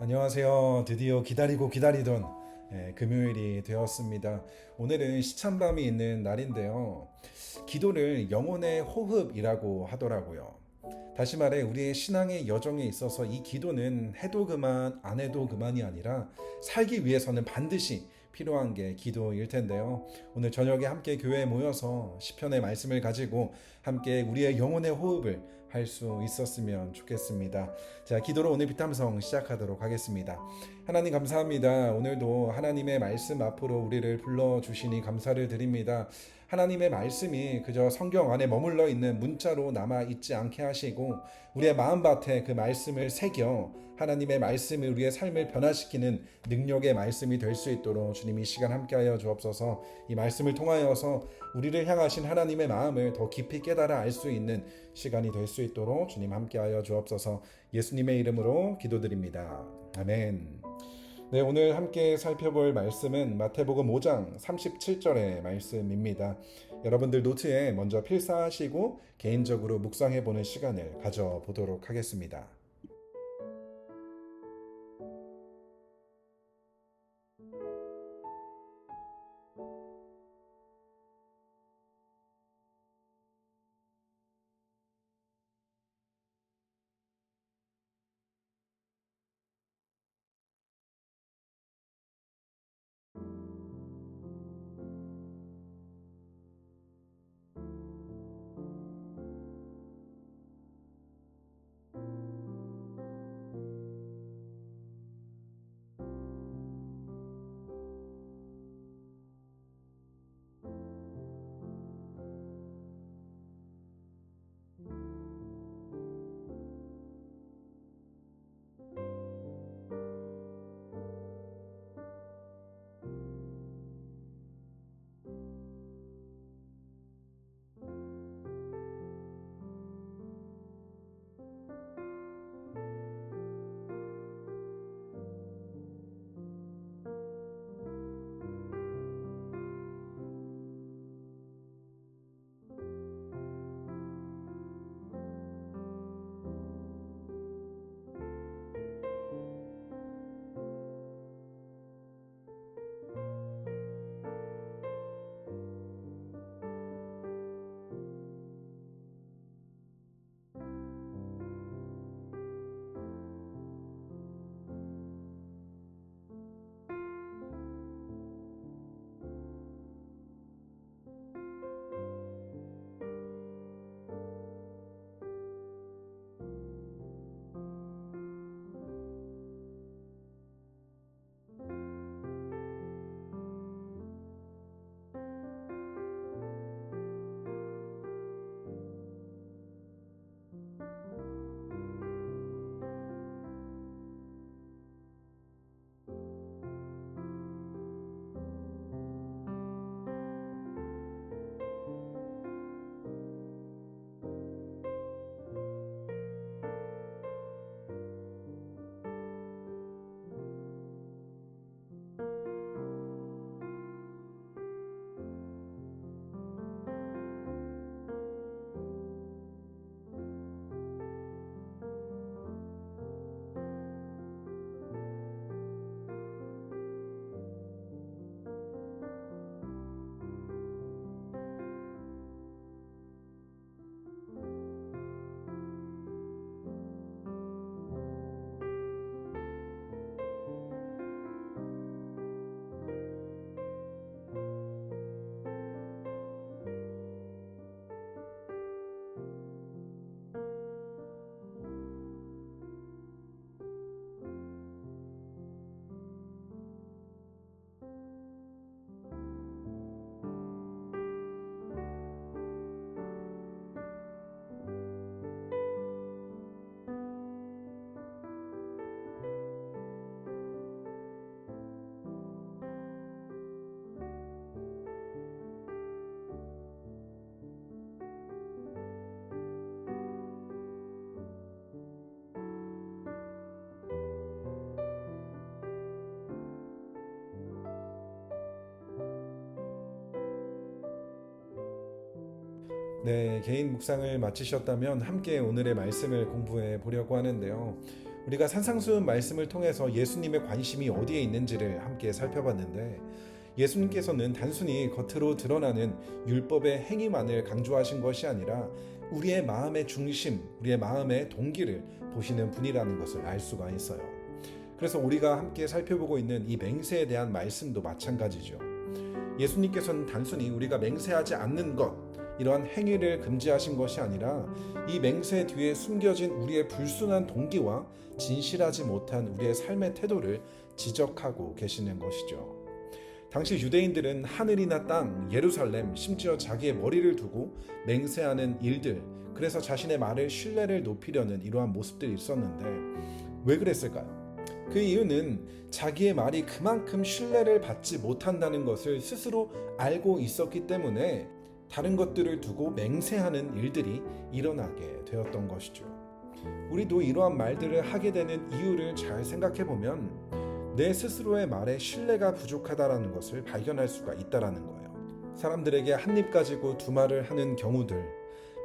안녕하세요. 드디어 기다리고 기다리던 금요일이 되었습니다. 오늘은 시참밤이 있는 날인데요. 기도를 영혼의 호흡이라고 하더라고요. 다시 말해 우리의 신앙의 여정에 있어서 이 기도는 해도 그만 안 해도 그만이 아니라 살기 위해서는 반드시 필요한 게 기도일 텐데요. 오늘 저녁에 함께 교회에 모여서 시편의 말씀을 가지고 함께 우리의 영혼의 호흡을 할 수 있었으면 좋겠습니다. 자, 기도로 오늘 비탐성 시작하도록 하겠습니다. 하나님 감사합니다. 오늘도 하나님의 말씀 앞으로 우리를 불러주시니 감사를 드립니다. 하나님의 말씀이 그저 성경 안에 머물러 있는 문자로 남아 있지 않게 하시고 우리의 마음밭에 그 말씀을 새겨 하나님의 말씀이 우리의 삶을 변화시키는 능력의 말씀이 될 수 있도록 주님 이 시간 함께하여 주옵소서. 이 말씀을 통하여서 우리를 향하신 하나님의 마음을 더 깊이 깨달아 알 수 있는 시간이 될 수 있도록 주님 함께하여 주옵소서. 예수님의 이름으로 기도드립니다. 아멘. 네, 오늘 함께 살펴볼 말씀은 마태복음 5장 37절의 말씀입니다. 여러분들 노트에 먼저 필사하시고 개인적으로 묵상해보는 시간을 가져보도록 하겠습니다. 네, 개인 묵상을 마치셨다면 함께 오늘의 말씀을 공부해 보려고 하는데요. 우리가 산상수훈 말씀을 통해서 예수님의 관심이 어디에 있는지를 함께 살펴봤는데, 예수님께서는 단순히 겉으로 드러나는 율법의 행위만을 강조하신 것이 아니라 우리의 마음의 중심, 우리의 마음의 동기를 보시는 분이라는 것을 알 수가 있어요. 그래서 우리가 함께 살펴보고 있는 이 맹세에 대한 말씀도 마찬가지죠. 예수님께서는 단순히 우리가 맹세하지 않는 것, 이러한 행위를 금지하신 것이 아니라 이 맹세 뒤에 숨겨진 우리의 불순한 동기와 진실하지 못한 우리의 삶의 태도를 지적하고 계시는 것이죠. 당시 유대인들은 하늘이나 땅, 예루살렘, 심지어 자기의 머리를 두고 맹세하는 일들, 그래서 자신의 말을 신뢰를 높이려는 이러한 모습들이 있었는데, 왜 그랬을까요? 그 이유는 자기의 말이 그만큼 신뢰를 받지 못한다는 것을 스스로 알고 있었기 때문에 다른 것들을 두고 맹세하는 일들이 일어나게 되었던 것이죠. 우리도 이러한 말들을 하게 되는 이유를 잘 생각해 보면 내 스스로의 말에 신뢰가 부족하다는 것을 발견할 수가 있다는 거예요. 사람들에게 한 입 가지고 두 말을 하는 경우들,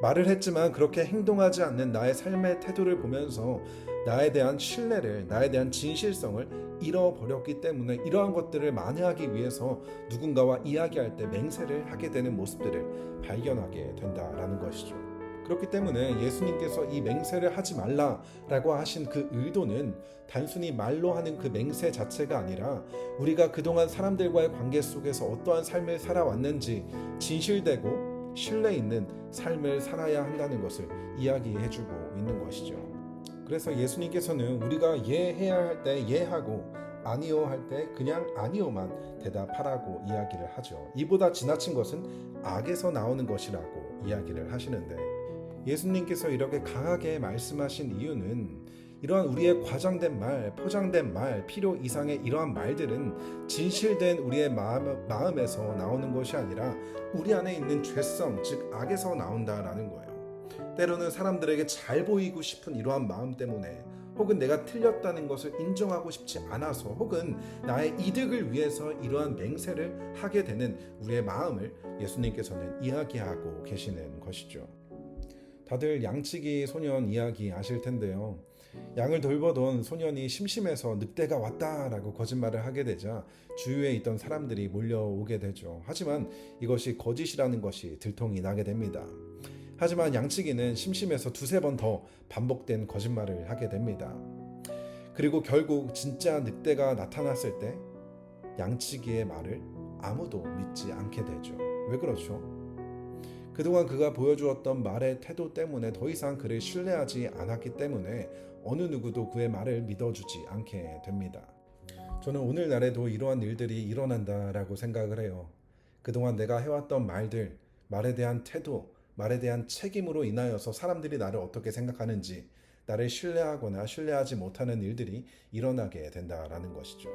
말을 했지만 그렇게 행동하지 않는 나의 삶의 태도를 보면서 나에 대한 신뢰를, 나에 대한 진실성을 잃어버렸기 때문에 이러한 것들을 만회하기 위해서 누군가와 이야기할 때 맹세를 하게 되는 모습들을 발견하게 된다라는 것이죠. 그렇기 때문에 예수님께서 이 맹세를 하지 말라라고 하신 그 의도는 단순히 말로 하는 그 맹세 자체가 아니라 우리가 그동안 사람들과의 관계 속에서 어떠한 삶을 살아왔는지 진실되고 신뢰 있는 삶을 살아야 한다는 것을 이야기해주고 있는 것이죠. 그래서 예수님께서는 우리가 예해야 할 때 예하고 아니요 할 때 그냥 아니요만 대답하라고 이야기를 하죠. 이보다 지나친 것은 악에서 나오는 것이라고 이야기를 하시는데, 예수님께서 이렇게 강하게 말씀하신 이유는 이러한 우리의 과장된 말, 포장된 말, 필요 이상의 이러한 말들은 진실된 우리의 마음에서 나오는 것이 아니라 우리 안에 있는 죄성, 즉 악에서 나온다라는 거예요. 때로는 사람들에게 잘 보이고 싶은 이러한 마음 때문에, 혹은 내가 틀렸다는 것을 인정하고 싶지 않아서, 혹은 나의 이득을 위해서 이러한 맹세를 하게 되는 우리의 마음을 예수님께서는 이야기하고 계시는 것이죠. 다들 양치기 소년 이야기 아실 텐데요. 양을 돌보던 소년이 심심해서 늑대가 왔다라고 거짓말을 하게 되자 주위에 있던 사람들이 몰려오게 되죠. 하지만 이것이 거짓이라는 것이 들통이 나게 됩니다. 하지만 양치기는 심심해서 두세 번 더 반복된 거짓말을 하게 됩니다. 그리고 결국 진짜 늑대가 나타났을 때 양치기의 말을 아무도 믿지 않게 되죠. 왜 그렇죠? 그동안 그가 보여주었던 말의 태도 때문에 더 이상 그를 신뢰하지 않았기 때문에 어느 누구도 그의 말을 믿어주지 않게 됩니다. 저는 오늘날에도 이러한 일들이 일어난다라고 생각을 해요. 그동안 내가 해왔던 말들, 말에 대한 태도, 말에 대한 책임으로 인하여서 사람들이 나를 어떻게 생각하는지, 나를 신뢰하거나 신뢰하지 못하는 일들이 일어나게 된다라는 것이죠.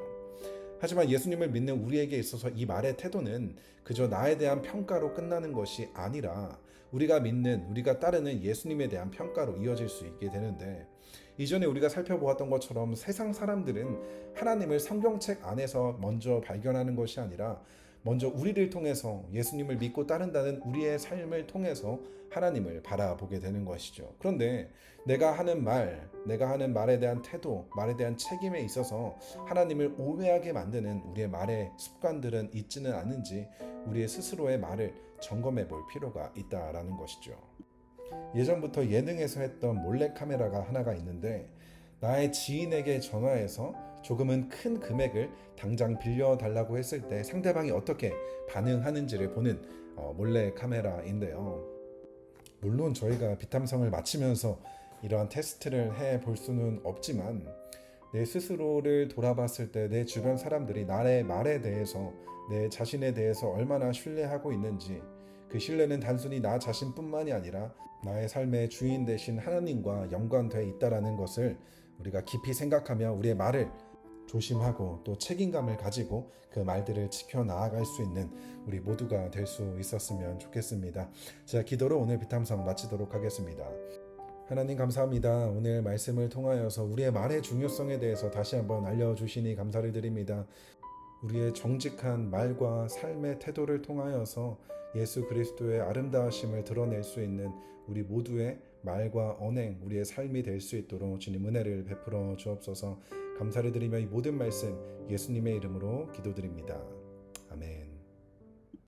하지만 예수님을 믿는 우리에게 있어서 이 말의 태도는 그저 나에 대한 평가로 끝나는 것이 아니라 우리가 믿는, 우리가 따르는 예수님에 대한 평가로 이어질 수 있게 되는데, 이전에 우리가 살펴보았던 것처럼 세상 사람들은 하나님을 성경책 안에서 먼저 발견하는 것이 아니라 먼저 우리를 통해서 예수님을 믿고 따른다는 우리의 삶을 통해서 하나님을 바라보게 되는 것이죠. 그런데 내가 하는 말에 대한 태도, 말에 대한 책임에 있어서 하나님을 오해하게 만드는 우리의 말의 습관들은 있지는 않은지 우리의 스스로의 말을 점검해 볼 필요가 있다라는 것이죠. 예전부터 예능에서 했던 몰래카메라가 하나가 있는데, 나의 지인에게 전화해서 조금은 큰 금액을 당장 빌려달라고 했을 때 상대방이 어떻게 반응하는지를 보는 몰래카메라인데요. 물론 저희가 비탐성을 마치면서 이러한 테스트를 해볼 수는 없지만, 내 스스로를 돌아봤을 때 내 주변 사람들이 나의 말에 대해서, 내 자신에 대해서 얼마나 신뢰하고 있는지, 그 신뢰는 단순히 나 자신뿐만이 아니라 나의 삶의 주인 되신 하나님과 연관되어 있다는 것을 우리가 깊이 생각하며 우리의 말을 조심하고 또 책임감을 가지고 그 말들을 지켜나아갈 수 있는 우리 모두가 될 수 있었으면 좋겠습니다. 자, 기도로 오늘 비탐성 마치도록 하겠습니다. 하나님 감사합니다. 오늘 말씀을 통하여서 우리의 말의 중요성에 대해서 다시 한번 알려주시니 감사를 드립니다. 우리의 정직한 말과 삶의 태도를 통하여서 예수 그리스도의 아름다우심을 드러낼 수 있는 우리 모두의 말과 언행 우리의 삶이 될 수 있도록 주님 은혜를 베풀어 주옵소서. 감사를 드리며 이 모든 말씀 예수님의 이름으로 기도드립니다.